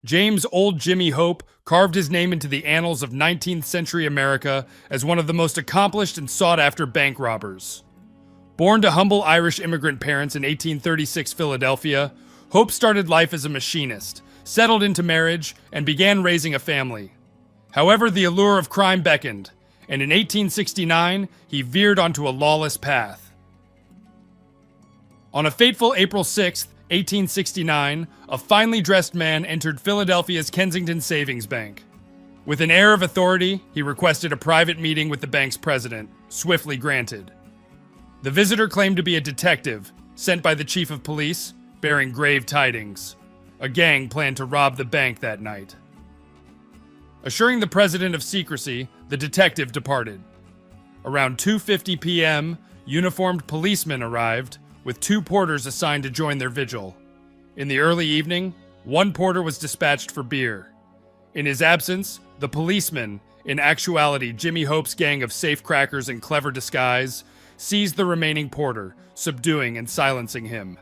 James Old Jimmy Hope carved his name into the annals of 19th century America as one of the most accomplished and sought-after bank robbers. Born to humble Irish immigrant parents in 1836 Philadelphia, Hope started life as a machinist, settled into marriage, and began raising a family. However, the allure of crime beckoned, and in 1869, he veered onto a lawless path. On a fateful April 6, 1869, a finely dressed man entered Philadelphia's Kensington Savings Bank. With an air of authority, he requested a private meeting with the bank's president, swiftly granted. The visitor claimed to be a detective, sent by the chief of police, bearing grave tidings. A gang planned to rob the bank that night. Assuring the president of secrecy, the detective departed. Around 2:50 p.m., uniformed policemen arrived, with two porters assigned to join their vigil. In the early evening, one porter was dispatched for beer. In his absence, the policeman, in actuality Jimmy Hope's gang of safecrackers in clever disguise, seized the remaining porter, subduing and silencing him.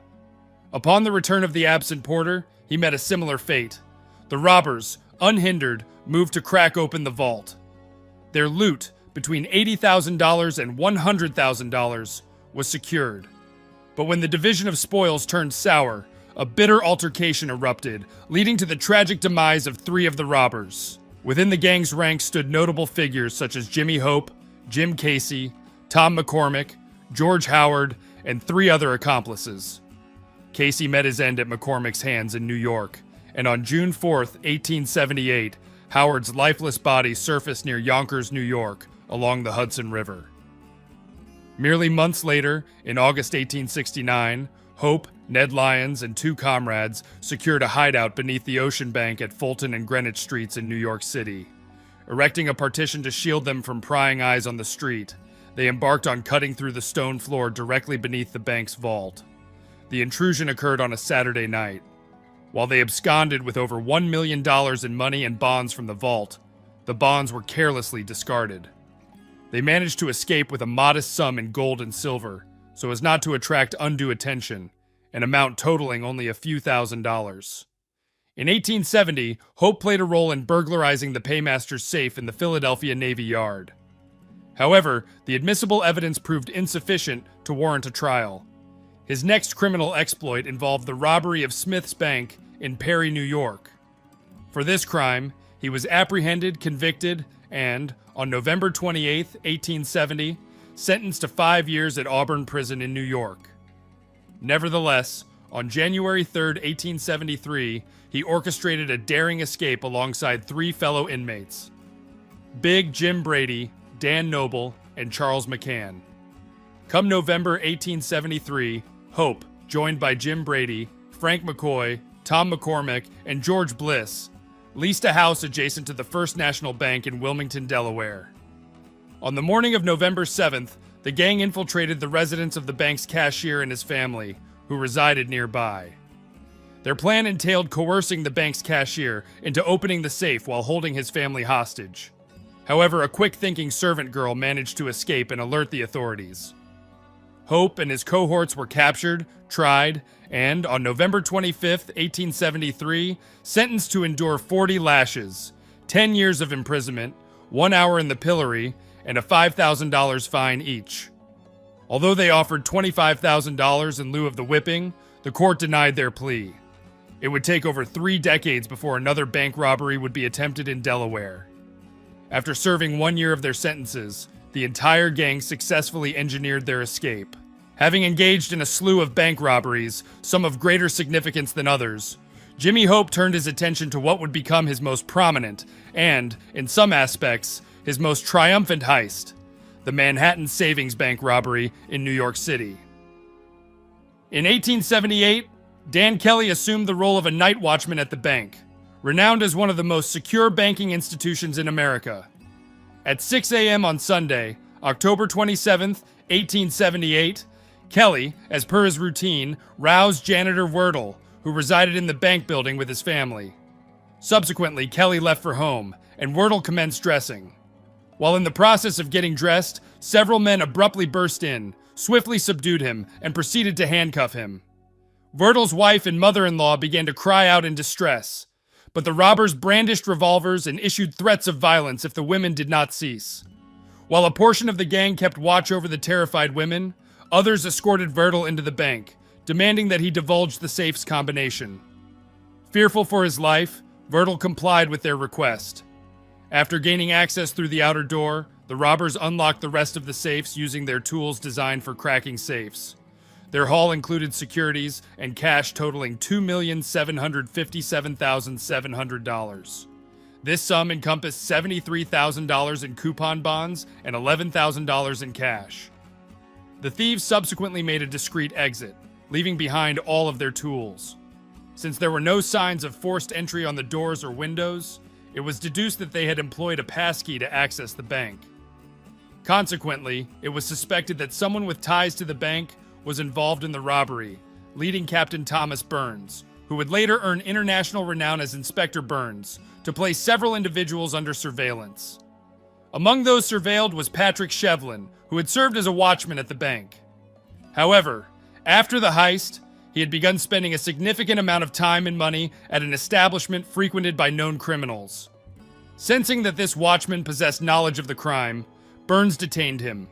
Upon the return of the absent porter, he met a similar fate. The robbers, unhindered, moved to crack open the vault. Their loot, between $80,000 and $100,000, was secured. But when the division of spoils turned sour, a bitter altercation erupted, leading to the tragic demise of three of the robbers. Within the gang's ranks stood notable figures such as Jimmy Hope, Jim Casey, Tom McCormick, George Howard, and three other accomplices. Casey met his end at McCormick's hands in New York, and on June 4, 1878, Howard's lifeless body surfaced near Yonkers, New York, along the Hudson River. Merely months later, in August 1869, Hope, Ned Lyons, and two comrades secured a hideout beneath the Ocean Bank at Fulton and Greenwich Streets in New York City. Erecting a partition to shield them from prying eyes on the street, they embarked on cutting through the stone floor directly beneath the bank's vault. The intrusion occurred on a Saturday night. While they absconded with over $1 million in money and bonds from the vault, the bonds were carelessly discarded. They managed to escape with a modest sum in gold and silver, so as not to attract undue attention, an amount totaling only a few $1,000s. In 1870, Hope played a role in burglarizing the paymaster's safe in the Philadelphia Navy Yard. However, the admissible evidence proved insufficient to warrant a trial. His next criminal exploit involved the robbery of Smith's Bank in Perry, New York. For this crime, he was apprehended, convicted, and, on November 28, 1870, sentenced to 5 years at Auburn Prison in New York. Nevertheless, on January 3, 1873, he orchestrated a daring escape alongside three fellow inmates: Big Jim Brady, Dan Noble, and Charles McCann. Come November 1873, Hope, joined by Jim Brady, Frank McCoy, Tom McCormick, and George Bliss, leased a house adjacent to the First National Bank in Wilmington, Delaware. On the morning of November 7th, the gang infiltrated the residence of the bank's cashier and his family, who resided nearby. Their plan entailed coercing the bank's cashier into opening the safe while holding his family hostage. However, a quick-thinking servant girl managed to escape and alert the authorities. Hope and his cohorts were captured, tried, and, on November 25, 1873, sentenced to endure 40 lashes, 10 years of imprisonment, 1 hour in the pillory, and a $5,000 fine each. Although they offered $25,000 in lieu of the whipping, the court denied their plea. It would take over 3 decades before another bank robbery would be attempted in Delaware. After serving 1 year of their sentences, the entire gang successfully engineered their escape. Having engaged in a slew of bank robberies, some of greater significance than others, Jimmy Hope turned his attention to what would become his most prominent and, in some aspects, his most triumphant heist: the Manhattan Savings Bank robbery in New York City. In 1878, Dan Kelly assumed the role of a night watchman at the bank, renowned as one of the most secure banking institutions in America. At 6 a.m. on Sunday, October 27, 1878, Kelly, as per his routine, roused janitor Wordle, who resided in the bank building with his family. Subsequently, Kelly left for home, and Wordle commenced dressing. While in the process of getting dressed, several men abruptly burst in, swiftly subdued him, and proceeded to handcuff him. Wordle's wife and mother-in-law began to cry out in distress, but the robbers brandished revolvers and issued threats of violence if the women did not cease. While a portion of the gang kept watch over the terrified women, others escorted Vertil into the bank, demanding that he divulge the safe's combination. Fearful for his life, Vertil complied with their request. After gaining access through the outer door, the robbers unlocked the rest of the safes using their tools designed for cracking safes. Their haul included securities and cash totaling $2,757,700. This sum encompassed $73,000 in coupon bonds and $11,000 in cash. The thieves subsequently made a discreet exit, leaving behind all of their tools. Since there were no signs of forced entry on the doors or windows, it was deduced that they had employed a passkey to access the bank. Consequently, it was suspected that someone with ties to the bank was involved in the robbery, leading Captain Thomas Burns, who would later earn international renown as Inspector Burns, to place several individuals under surveillance. Among those surveilled was Patrick Shevlin, who had served as a watchman at the bank. However, after the heist, he had begun spending a significant amount of time and money at an establishment frequented by known criminals. Sensing that this watchman possessed knowledge of the crime, Burns detained him.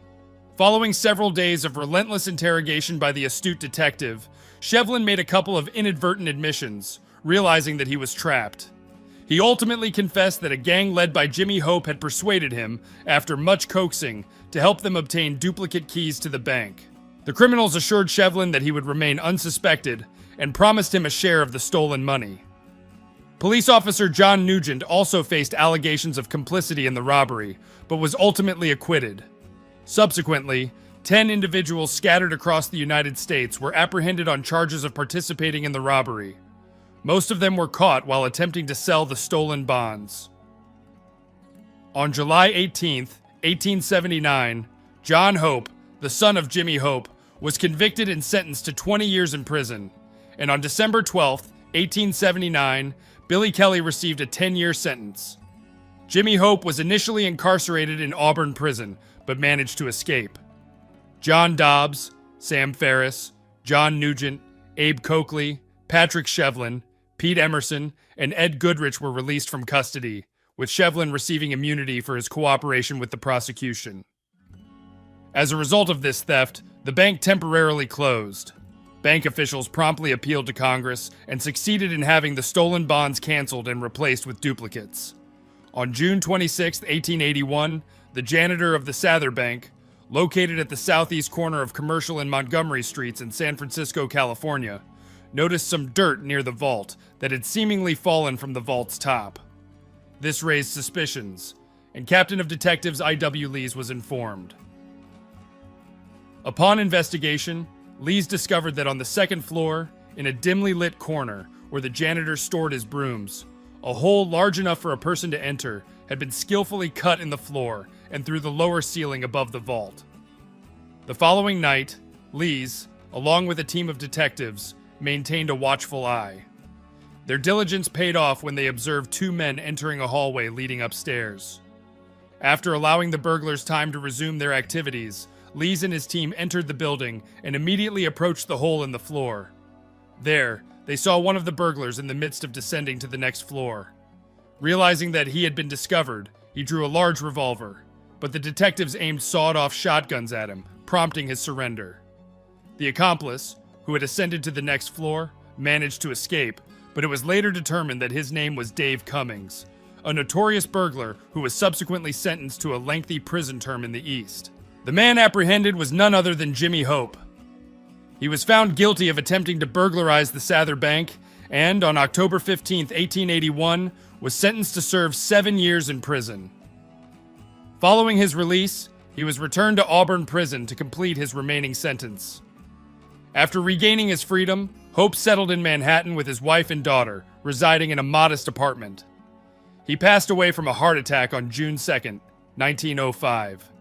Following several days of relentless interrogation by the astute detective, Shevlin made a couple of inadvertent admissions, realizing that he was trapped. He ultimately confessed that a gang led by Jimmy Hope had persuaded him, after much coaxing, to help them obtain duplicate keys to the bank. The criminals assured Shevlin that he would remain unsuspected and promised him a share of the stolen money. Police officer John Nugent also faced allegations of complicity in the robbery, but was ultimately acquitted. Subsequently, 10 individuals scattered across the United States were apprehended on charges of participating in the robbery. Most of them were caught while attempting to sell the stolen bonds. On July 18, 1879, John Hope, the son of Jimmy Hope, was convicted and sentenced to 20 years in prison, and on December 12, 1879, Billy Kelly received a 10-year sentence. Jimmy Hope was initially incarcerated in Auburn Prison, but managed to escape. John Dobbs, Sam Ferris, John Nugent, Abe Coakley, Patrick Shevlin, Pete Emerson, and Ed Goodrich were released from custody, with Shevlin receiving immunity for his cooperation with the prosecution. As a result of this theft, the bank temporarily closed. Bank officials promptly appealed to Congress and succeeded in having the stolen bonds canceled and replaced with duplicates. On June 26, 1881, the janitor of the Sather Bank, located at the southeast corner of Commercial and Montgomery Streets in San Francisco, California, noticed some dirt near the vault that had seemingly fallen from the vault's top. This raised suspicions, and Captain of Detectives I.W. Lees was informed. Upon investigation, Lees discovered that on the second floor, in a dimly lit corner where the janitor stored his brooms, a hole large enough for a person to enter had been skillfully cut in the floor and through the lower ceiling above the vault. The following night, Lees, along with a team of detectives, maintained a watchful eye. Their diligence paid off when they observed two men entering a hallway leading upstairs. After allowing the burglars time to resume their activities, Lees and his team entered the building and immediately approached the hole in the floor. There, they saw one of the burglars in the midst of descending to the next floor. Realizing that he had been discovered, he drew a large revolver, but the detectives aimed sawed-off shotguns at him, prompting his surrender. The accomplice, who had ascended to the next floor, managed to escape, but it was later determined that his name was Dave Cummings, a notorious burglar who was subsequently sentenced to a lengthy prison term in the East. The man apprehended was none other than Jimmy Hope. He was found guilty of attempting to burglarize the Sather Bank and, on October 15, 1881, was sentenced to serve 7 years in prison. Following his release, he was returned to Auburn Prison to complete his remaining sentence. After regaining his freedom, Hope settled in Manhattan with his wife and daughter, residing in a modest apartment. He passed away from a heart attack on June 2, 1905.